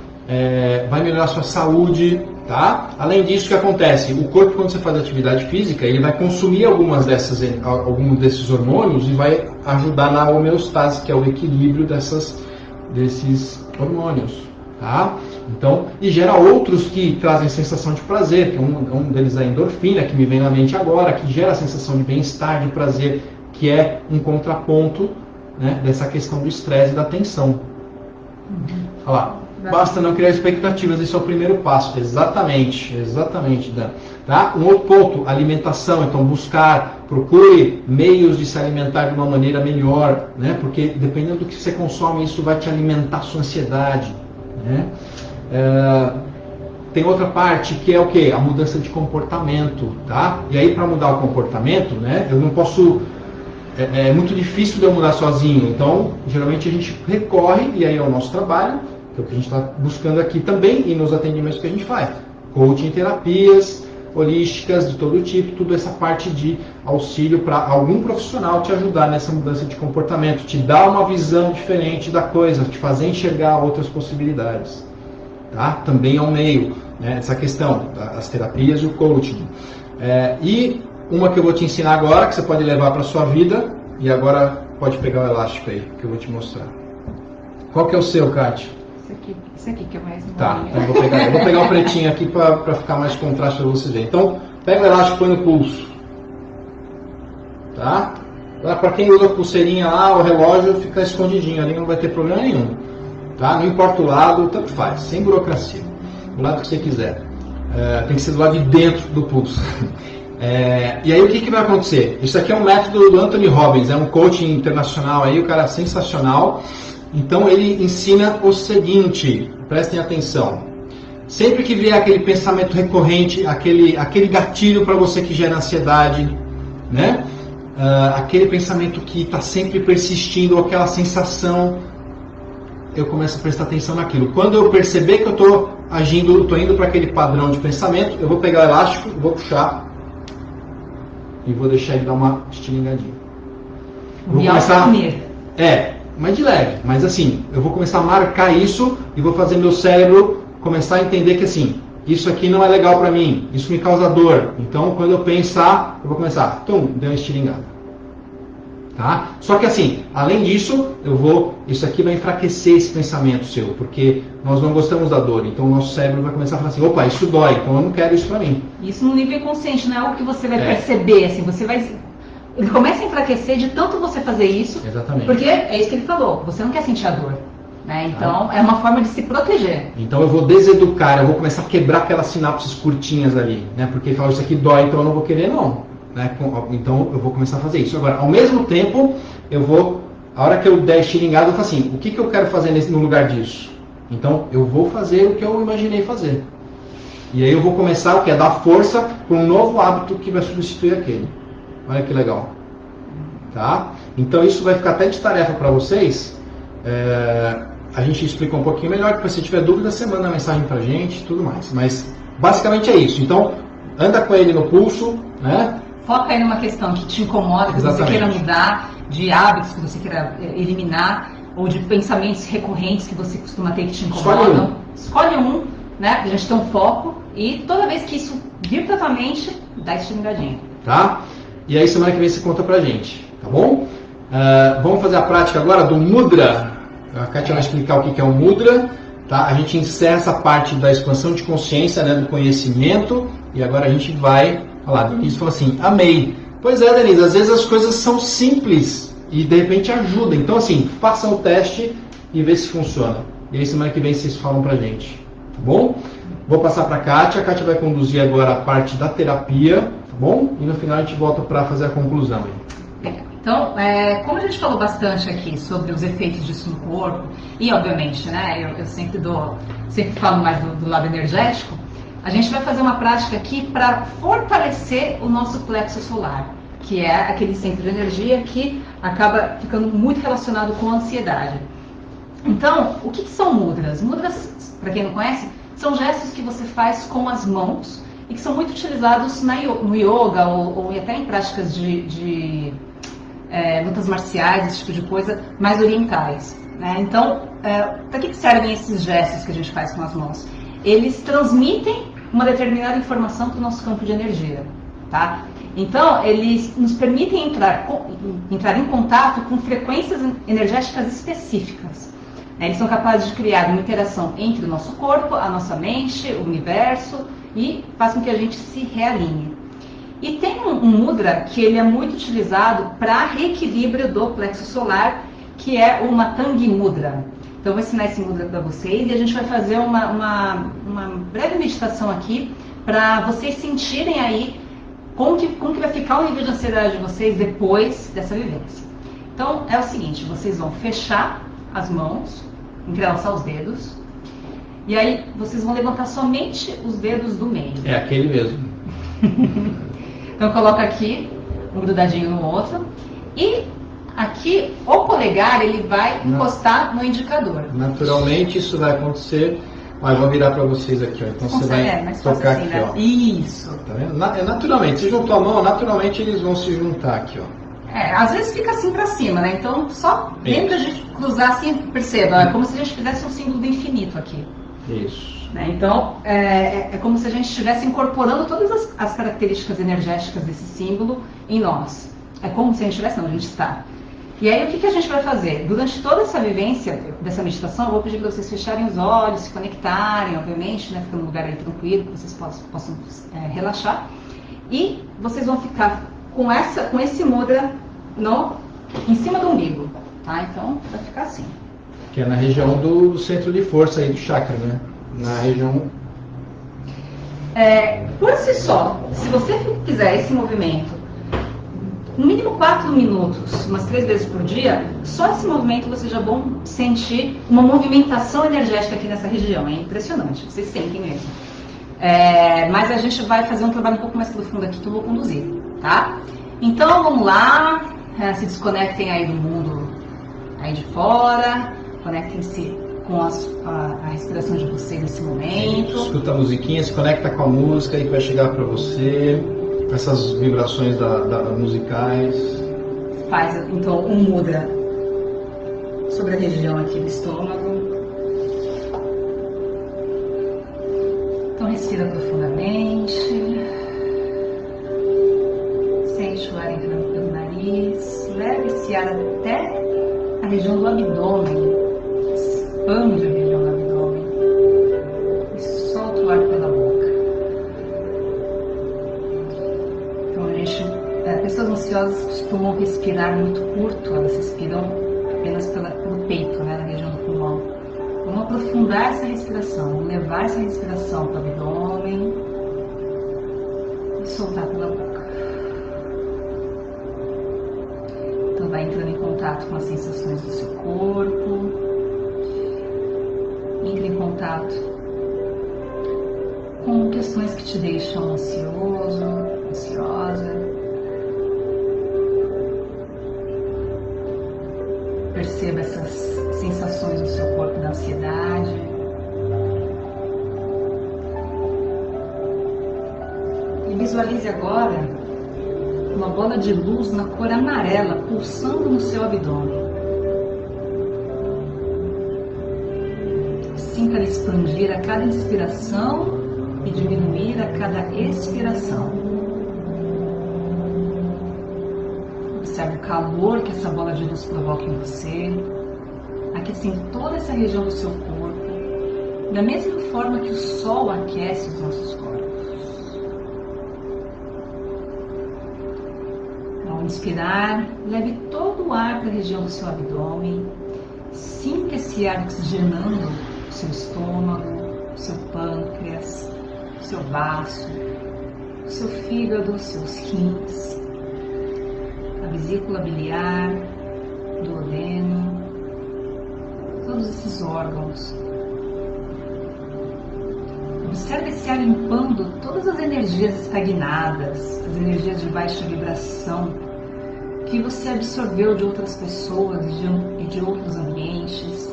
vai melhorar a sua saúde, tá? Além disso, o que acontece? O corpo, quando você faz atividade física, ele vai consumir alguns desses hormônios e vai ajudar na homeostase, que é o equilíbrio desses hormônios. Tá? Então, e gera outros que trazem sensação de prazer, que um deles é a endorfina, que me vem na mente agora, que gera a sensação de bem-estar, de prazer, que é um contraponto, né, dessa questão do estresse e da tensão. Olha lá, basta não criar expectativas, esse é o primeiro passo. Exatamente, Dan. Tá? Um outro ponto, alimentação. Então, procure meios de se alimentar de uma maneira melhor, né? Porque dependendo do que você consome, isso vai te alimentar a sua ansiedade. Né? Tem outra parte que é o que? A mudança de comportamento, tá? E aí para mudar o comportamento, né? Eu não posso, é muito difícil de eu mudar sozinho. Então, geralmente a gente recorre, e aí é o nosso trabalho, que é o que a gente está buscando aqui também e nos atendimentos que a gente faz. Coaching, terapias holísticas de todo tipo, toda essa parte de auxílio para algum profissional te ajudar nessa mudança de comportamento, te dar uma visão diferente da coisa, te fazer enxergar outras possibilidades. Tá? Também é um meio, né, essa questão, as terapias e o coaching. E uma que eu vou te ensinar agora, que você pode levar para a sua vida, e agora pode pegar o elástico aí, que eu vou te mostrar. Qual que é o seu, Kátia? Esse aqui que é mais molinho. Tá, então eu vou pegar o pretinho aqui para ficar mais contraste para você ver. Então, pega o elástico e põe no pulso. Tá? Para quem usa a pulseirinha lá, o relógio fica escondidinho ali, não vai ter problema nenhum. Tá? Não importa o lado, tanto faz, sem burocracia. O lado que você quiser. Tem que ser do lado de dentro do pulso. E aí o que vai acontecer? Isso aqui é um método do Anthony Robbins, é um coaching internacional aí, o cara é sensacional. Então ele ensina o seguinte, prestem atenção. Sempre que vier aquele pensamento recorrente, aquele gatilho para você que gera ansiedade, né? Aquele pensamento que está sempre persistindo, ou aquela sensação, eu começo a prestar atenção naquilo. Quando eu perceber que eu estou agindo, estou indo para aquele padrão de pensamento, eu vou pegar o elástico, vou puxar e vou deixar ele dar uma estilingadinha. Vou começar. Mas de leve, mas assim, eu vou começar a marcar isso e vou fazer meu cérebro começar a entender que assim, isso aqui não é legal para mim, isso me causa dor. Então, quando eu pensar, eu vou começar, deu uma estilingada. Tá? Só que assim, além disso, isso aqui vai enfraquecer esse pensamento seu, porque nós não gostamos da dor, então o nosso cérebro vai começar a falar assim, opa, isso dói, então eu não quero isso para mim. Isso no nível inconsciente, não é algo que você vai perceber, assim, você vai ele começa a enfraquecer de tanto você fazer isso. Exatamente. Porque é isso que ele falou, você não quer sentir a dor. Né? Então, é uma forma de se proteger. Então eu vou deseducar, eu vou começar a quebrar aquelas sinapses curtinhas ali, né? Porque ele fala, isso aqui dói, então eu não vou querer não. Né? Então eu vou começar a fazer isso. Agora, ao mesmo tempo, a hora que eu der estilingado, eu falo assim, o que eu quero fazer no lugar disso? Então eu vou fazer o que eu imaginei fazer. E aí eu vou começar a dar força para um novo hábito que vai substituir aquele. Olha que legal. Tá? Então isso vai ficar até de tarefa para vocês. A gente explica um pouquinho melhor, que se tiver dúvida, você manda mensagem pra gente e tudo mais. Mas basicamente é isso. Então, anda com ele no pulso, né? Foca aí numa questão que te incomoda, que você queira mudar, de hábitos que você queira eliminar, ou de pensamentos recorrentes que você costuma ter que te incomodam. Escolhe um, né? A gente tem um foco e toda vez que isso vir pra tua mente, dá esse ligadinho. Tá? E aí semana que vem você conta pra gente, tá bom? Vamos fazer a prática agora do Mudra. A Kátia vai explicar o que é o Mudra. Tá? A gente encerra essa parte da expansão de consciência, né, do conhecimento. E agora a gente vai falar. Denise falou assim, amei. Pois é, Denise, às vezes as coisas são simples e de repente ajuda. Então assim, faça o teste e vê se funciona. E aí semana que vem vocês falam pra gente. Tá bom? Vou passar pra Kátia. A Kátia vai conduzir agora a parte da terapia. Tá bom? E no final a gente volta para fazer a conclusão. Então, como a gente falou bastante aqui sobre os efeitos disso no corpo, e obviamente, né, eu sempre falo mais do lado energético, a gente vai fazer uma prática aqui para fortalecer o nosso plexo solar, que é aquele centro de energia que acaba ficando muito relacionado com a ansiedade. Então, o que são mudras? Mudras, para quem não conhece, são gestos que você faz com as mãos e que são muito utilizados no yoga ou até em práticas de lutas marciais, esse tipo de coisa, mais orientais. Né? Então, para que servem esses gestos que a gente faz com as mãos? Eles transmitem uma determinada informação para o nosso campo de energia. Tá? Então, eles nos permitem entrar em contato com frequências energéticas específicas. Eles são capazes de criar uma interação entre o nosso corpo, a nossa mente, o universo, e faz com que a gente se realinhe. E tem um mudra que ele é muito utilizado para reequilíbrio do plexo solar, que é o Matangi Mudra. Então eu vou ensinar esse mudra para vocês e a gente vai fazer uma breve meditação aqui para vocês sentirem aí como que vai ficar o nível de ansiedade de vocês depois dessa vivência. Então é o seguinte, vocês vão fechar as mãos, entrelaçar os dedos, e aí vocês vão levantar somente os dedos do meio. É aquele mesmo. Então coloca aqui, um grudadinho no outro, e aqui o polegar ele vai encostar no indicador. Naturalmente isso vai acontecer, mas vou virar para vocês aqui, ó. Então você vai tocar assim, aqui, né? Ó. Isso. Tá vendo? Naturalmente, se juntou a mão, naturalmente eles vão se juntar aqui, ó. Às vezes fica assim para cima, né? Então só dentro a gente cruzar assim, perceba, é como se a gente fizesse um símbolo do infinito aqui. Isso. Né? Então, é como se a gente estivesse incorporando todas as características energéticas desse símbolo em nós. É como se a gente estivesse, não, a gente está. E aí, o que a gente vai fazer? Durante toda essa vivência dessa meditação, eu vou pedir para vocês fecharem os olhos, se conectarem, obviamente, né? Ficar num lugar aí tranquilo, que vocês possam relaxar. E vocês vão ficar com esse mudra em cima do umbigo. Tá? Então, vai ficar assim. Que é na região do centro de força aí do chakra, né? Na região... por si só, se você fizer esse movimento, no mínimo 4 minutos, umas 3 vezes por dia, só esse movimento vocês já vão sentir uma movimentação energética aqui nessa região. É impressionante, vocês sentem mesmo. Mas a gente vai fazer um trabalho um pouco mais profundo aqui que eu vou conduzir, tá? Então vamos lá, se desconectem aí do mundo aí de fora. Conectem-se com a respiração de vocês nesse momento. Escuta a musiquinha, se conecta com a música aí que vai chegar para você. Essas vibrações musicais. Faz então um mudra sobre a região aqui do estômago. Então respira profundamente. Sente o ar entrando pelo nariz. Leve esse ar até a região do abdômen. Expande a região do abdômen e solta o ar pela boca. Então pessoas vão se ansiosas costumam respirar muito curto, elas respiram apenas pelo peito, né, na região do pulmão. Vamos aprofundar essa respiração, vamos levar essa respiração para o abdômen e soltar pela boca. Então vai entrando em contato com as sensações do seu corpo, entra em contato com questões que te deixam ansioso, ansiosa. Perceba essas sensações no seu corpo da ansiedade. E visualize agora uma bola de luz na cor amarela pulsando no seu abdômen. Sinta ela expandir a cada inspiração e diminuir a cada expiração. Observe o calor que essa bola de luz provoca em você, aquecendo toda essa região do seu corpo, da mesma forma que o sol aquece os nossos corpos. Ao inspirar, leve todo o ar para a região do seu abdômen, sinta esse ar oxigenando o seu estômago, o seu pâncreas, o seu baço, o seu fígado, os seus rins, a vesícula biliar, duodeno, todos esses órgãos. Observe esse ar limpando todas as energias estagnadas, as energias de baixa vibração que você absorveu de outras pessoas e de outros ambientes.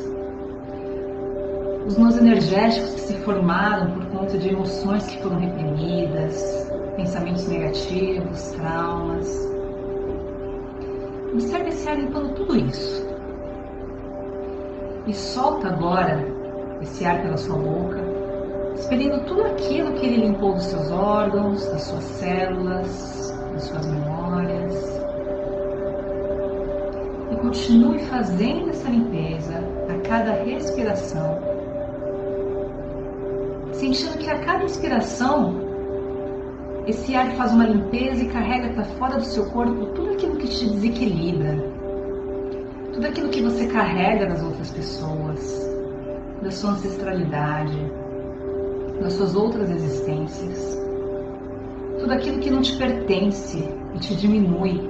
Os nós energéticos que se formaram por conta de emoções que foram reprimidas, pensamentos negativos, traumas. Observe esse ar limpando tudo isso. E solta agora esse ar pela sua boca, expelindo tudo aquilo que ele limpou dos seus órgãos, das suas células, das suas memórias. E continue fazendo essa limpeza a cada respiração, sentindo que a cada inspiração esse ar faz uma limpeza e carrega para fora do seu corpo tudo aquilo que te desequilibra, tudo aquilo que você carrega das outras pessoas, da sua ancestralidade, das suas outras existências, tudo aquilo que não te pertence e te diminui,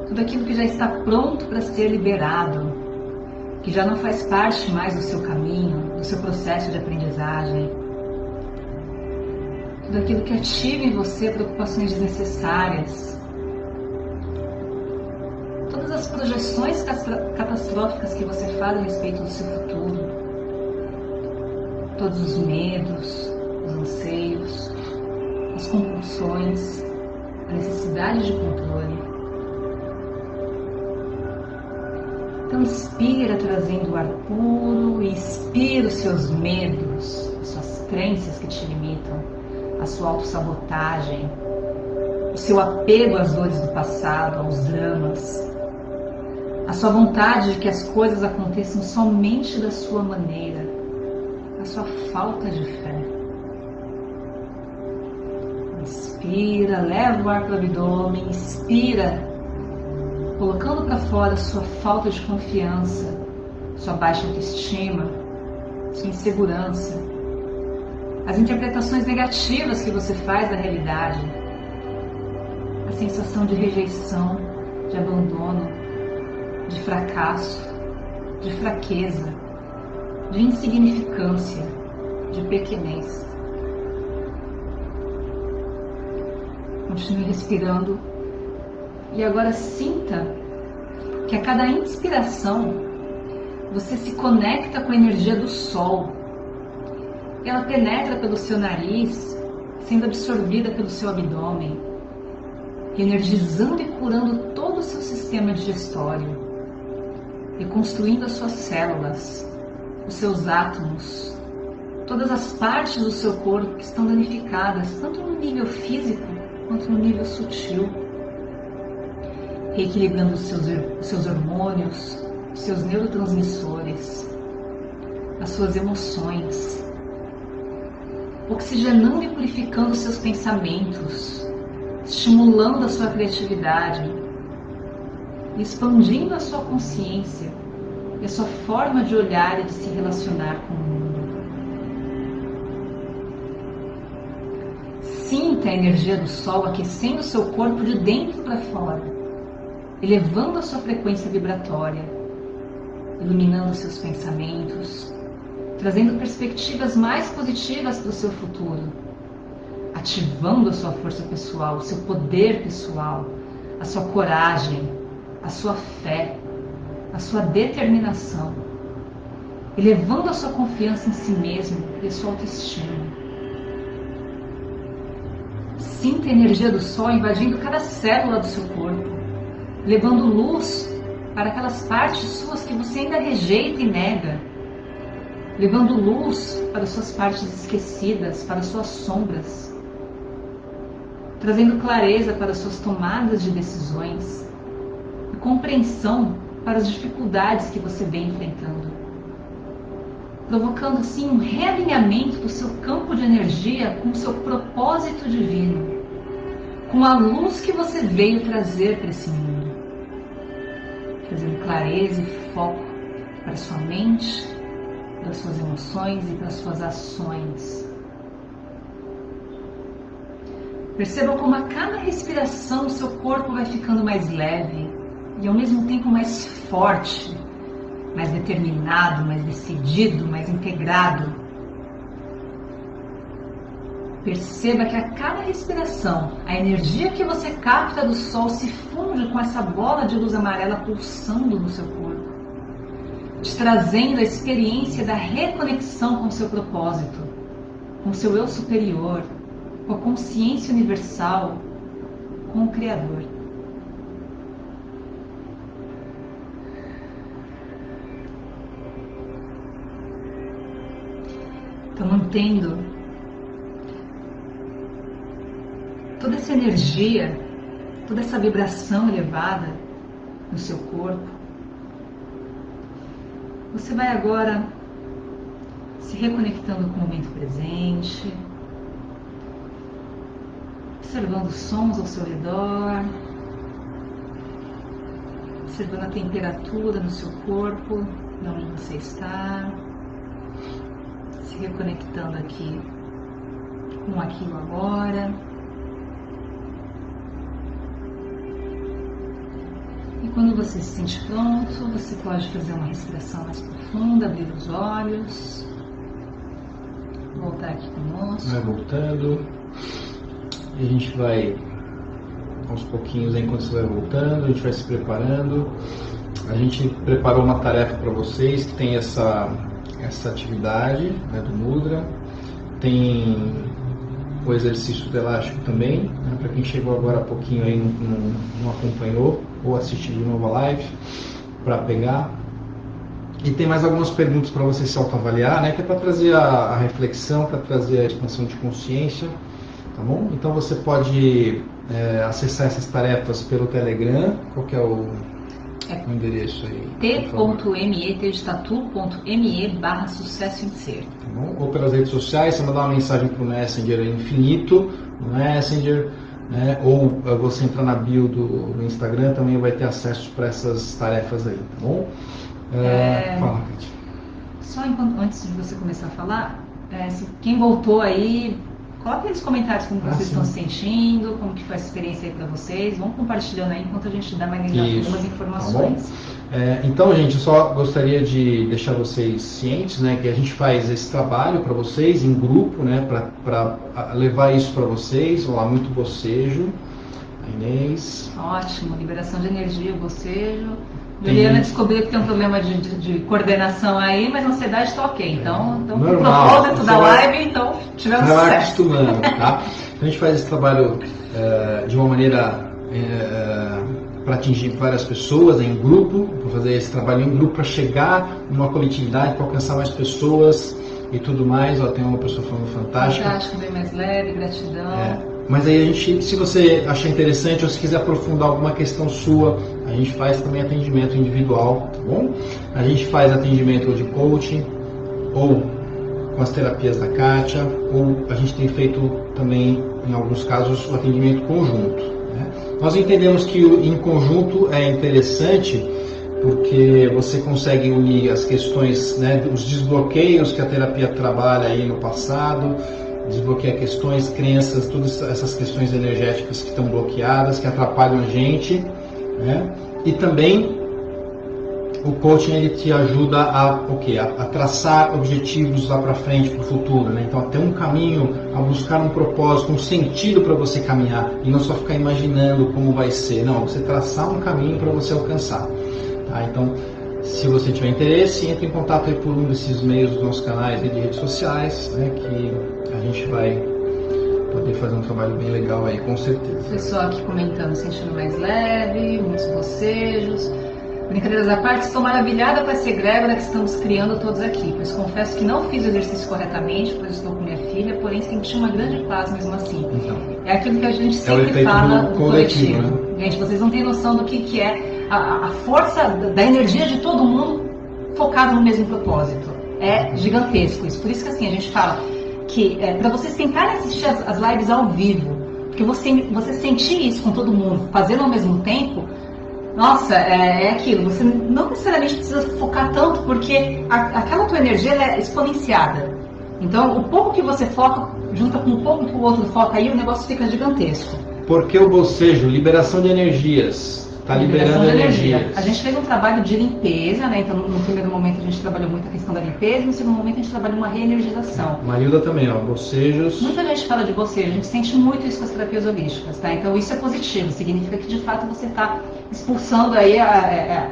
tudo aquilo que já está pronto para ser liberado, que já não faz parte mais do seu caminho, do seu processo de aprendizagem, tudo aquilo que ativa em você preocupações desnecessárias, todas as projeções catastróficas que você faz a respeito do seu futuro, todos os medos, os anseios, as compulsões, a necessidade de controle. Então inspira trazendo o ar puro e expira os seus medos, as suas crenças que te limitam, a sua autossabotagem, o seu apego às dores do passado, aos dramas, a sua vontade de que as coisas aconteçam somente da sua maneira, a sua falta de fé. Inspira, leva o ar para o abdômen, inspira, colocando para fora sua falta de confiança, sua baixa autoestima, sua insegurança, as interpretações negativas que você faz da realidade, a sensação de rejeição, de abandono, de fracasso, de fraqueza, de insignificância, de pequenez. Continue respirando. E agora sinta que a cada inspiração você se conecta com a energia do sol. Ela penetra pelo seu nariz, sendo absorvida pelo seu abdômen, energizando e curando todo o seu sistema digestório, reconstruindo as suas células, os seus átomos, todas as partes do seu corpo que estão danificadas, tanto no nível físico quanto no nível sutil. Reequilibrando os seus hormônios, os seus neurotransmissores, as suas emoções, oxigenando e purificando os seus pensamentos, estimulando a sua criatividade, expandindo a sua consciência e a sua forma de olhar e de se relacionar com o mundo. Sinta a energia do Sol aquecendo o seu corpo de dentro para fora, elevando a sua frequência vibratória, iluminando seus pensamentos, trazendo perspectivas mais positivas para o seu futuro, ativando a sua força pessoal, o seu poder pessoal, a sua coragem, a sua fé, a sua determinação, elevando a sua confiança em si mesmo e a sua autoestima. Sinta a energia do Sol invadindo cada célula do seu corpo, levando luz para aquelas partes suas que você ainda rejeita e nega, levando luz para suas partes esquecidas, para suas sombras, trazendo clareza para suas tomadas de decisões e compreensão para as dificuldades que você vem enfrentando, provocando assim um realinhamento do seu campo de energia com o seu propósito divino, com a luz que você veio trazer para esse mundo, trazendo clareza e foco para sua mente, para suas emoções e para suas ações. Perceba como a cada respiração o seu corpo vai ficando mais leve e ao mesmo tempo mais forte, mais determinado, mais decidido, mais integrado. Perceba que a cada respiração, a energia que você capta do Sol se funde com essa bola de luz amarela pulsando no seu corpo, te trazendo a experiência da reconexão com o seu propósito, com o seu eu superior, com a consciência universal, com o Criador. Então, mantendo toda essa energia, toda essa vibração elevada no seu corpo, você vai agora se reconectando com o momento presente, observando os sons ao seu redor, observando a temperatura no seu corpo, de onde você está, se reconectando aqui com aquilo agora. E quando você se sente pronto, você pode fazer uma respiração mais profunda, abrir os olhos, voltar aqui conosco. Vai voltando. E a gente vai, aos pouquinhos, enquanto você vai voltando, a gente vai se preparando. A gente preparou uma tarefa para vocês que tem essa atividade, né, do Mudra. Tem o exercício do elástico também, né, para quem chegou agora há pouquinho aí não acompanhou ou assistiu de novo a live, para pegar. E tem mais algumas perguntas para você se autoavaliar, né, que é para trazer a reflexão, para trazer a expansão de consciência, tá bom? Então você pode acessar essas tarefas pelo Telegram. Qual que é o endereço aí? t.me.tatu.me/sucesso em ser. Tá bom? Ou pelas redes sociais, você mandar uma mensagem para o Messenger infinito, no Messenger, né? Ou você entrar na bio do Instagram, também vai ter acesso para essas tarefas aí, tá bom? Fala, Kátia. Só antes de você começar a falar, quem voltou aí, coloque nos comentários como vocês estão se sentindo, como que foi essa experiência aí para vocês. Vão compartilhando aí enquanto a gente dá mais algumas informações. Tá, então, gente, eu só gostaria de deixar vocês cientes, né, que a gente faz esse trabalho para vocês em grupo, né, para levar isso para vocês. Olá, muito bocejo. A Inês. Ótimo, liberação de energia, bocejo. Juliana descobriu que tem um problema de coordenação aí, mas a ansiedade está ok. Então com o propósito da live, então tivemos sucesso. Vai acostumando, tá? A gente faz esse trabalho de uma maneira para atingir várias pessoas, em grupo, para fazer esse trabalho em grupo, para chegar numa coletividade, para alcançar mais pessoas e tudo mais. Ó, tem uma pessoa falando fantástica. Fantástico, bem mais leve, gratidão. Mas aí a gente, se você achar interessante ou se quiser aprofundar alguma questão sua, a gente faz também atendimento individual, tá bom? A gente faz atendimento de coaching ou com as terapias da Kátia, ou a gente tem feito também, em alguns casos, o atendimento conjunto, né? Nós entendemos que em conjunto é interessante porque você consegue unir as questões, né, os desbloqueios que a terapia trabalha aí no passado, desbloqueia questões, crenças, todas essas questões energéticas que estão bloqueadas, que atrapalham a gente, né? E também o coaching, ele te ajuda a traçar objetivos lá para frente, para o futuro, né? Então, a ter um caminho, a buscar um propósito, um sentido para você caminhar, e não só ficar imaginando como vai ser, não, você traçar um caminho para você alcançar. Tá? Então, se você tiver interesse, entre em contato aí por um desses meios dos nossos canais e de redes sociais, né, que a gente vai poder fazer um trabalho bem legal aí, com certeza. Pessoal aqui comentando, sentindo mais leve, muitos bocejos. Brincadeiras à parte, estou maravilhada com essa egrégora que estamos criando todos aqui, pois confesso que não fiz o exercício corretamente, pois estou com minha filha, porém senti uma grande paz mesmo assim. Então, é aquilo que a gente sempre fala do coletivo. Né? Gente, vocês não têm noção do que é a força da energia de todo mundo focado no mesmo propósito. É gigantesco isso. Por isso que assim, a gente fala que para vocês tentarem assistir as lives ao vivo, porque você sentir isso com todo mundo, fazendo ao mesmo tempo, nossa, é aquilo, você não necessariamente precisa focar tanto, porque aquela tua energia ela é exponenciada. Então, o pouco que você foca, junta com o pouco que o outro foca aí, o negócio fica gigantesco. Porque o bocejo, liberação de energias, está liberando energia. A gente fez um trabalho de limpeza, né? Então, no primeiro momento a gente trabalhou muito a questão da limpeza, e no segundo momento a gente trabalhou uma reenergização. Marilda também, ó, bocejos. Muita gente fala de bocejo, a gente sente muito isso com as terapias holísticas, tá? Então, isso é positivo, significa que de fato você está expulsando aí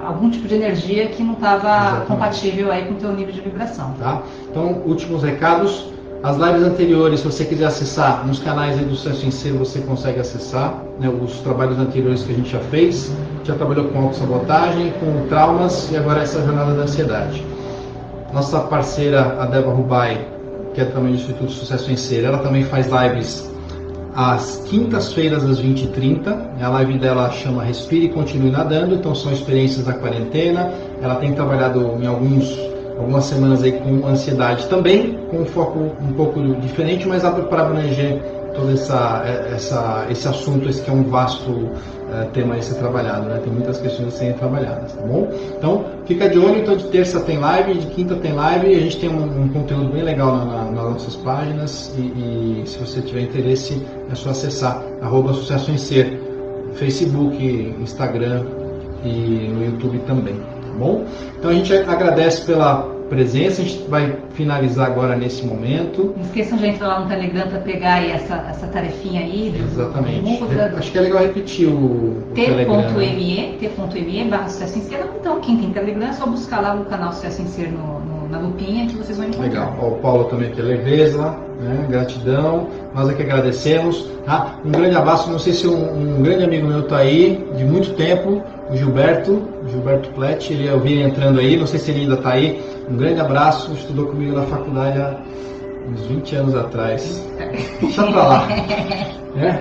algum tipo de energia que não estava compatível aí com o teu nível de vibração. Tá? Então, últimos recados. As lives anteriores, se você quiser acessar nos canais aí do Sucesso em Ser, você consegue acessar, né, os trabalhos anteriores que a gente já fez. Já trabalhou com autossabotagem, com traumas e agora essa jornada da ansiedade. Nossa parceira, a Débora Rubai, que é também do Instituto Sucesso em Ser, ela também faz lives às quintas-feiras às 20h30. A live dela chama Respire e Continue Nadando, então são experiências da quarentena. Ela tem trabalhado em algumas semanas aí com ansiedade também, com um foco um pouco diferente, mas para abranger todo esse assunto, esse que é um vasto tema a ser trabalhado, né? Tem muitas questões a serem trabalhadas, tá bom? Então, fica de olho, então de terça tem live, de quinta tem live, e a gente tem um conteúdo bem legal nas nossas páginas, e se você tiver interesse, é só acessar @Sucesso em Ser, Facebook, Instagram e no YouTube também, tá bom? Então a gente agradece pela presença, a gente vai finalizar agora nesse momento. Não esqueçam de entrar lá no Telegram para pegar aí essa tarefinha aí. Exatamente. Acho que é legal repetir o Telegram. T.me/Sucesso em Ser. Então, quem tem Telegram é só buscar lá no canal Sucesso em Ser na lupinha que vocês vão encontrar. Legal. Ó, o Paulo também aqui, leveza, né? Gratidão. Nós aqui agradecemos. Tá? Um grande abraço. Não sei se um grande amigo meu está aí, de muito tempo, o Gilberto Plett, eu vi ele entrando aí, não sei se ele ainda está aí. Um grande abraço, estudou comigo na faculdade há uns 20 anos atrás. Deixa pra lá.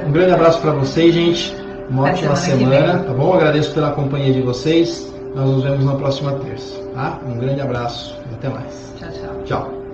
Um grande abraço para vocês, gente. Uma ótima semana, tá bom? Agradeço pela companhia de vocês. Nós nos vemos na próxima terça, tá? Um grande abraço e até mais. Tchau, tchau. Tchau.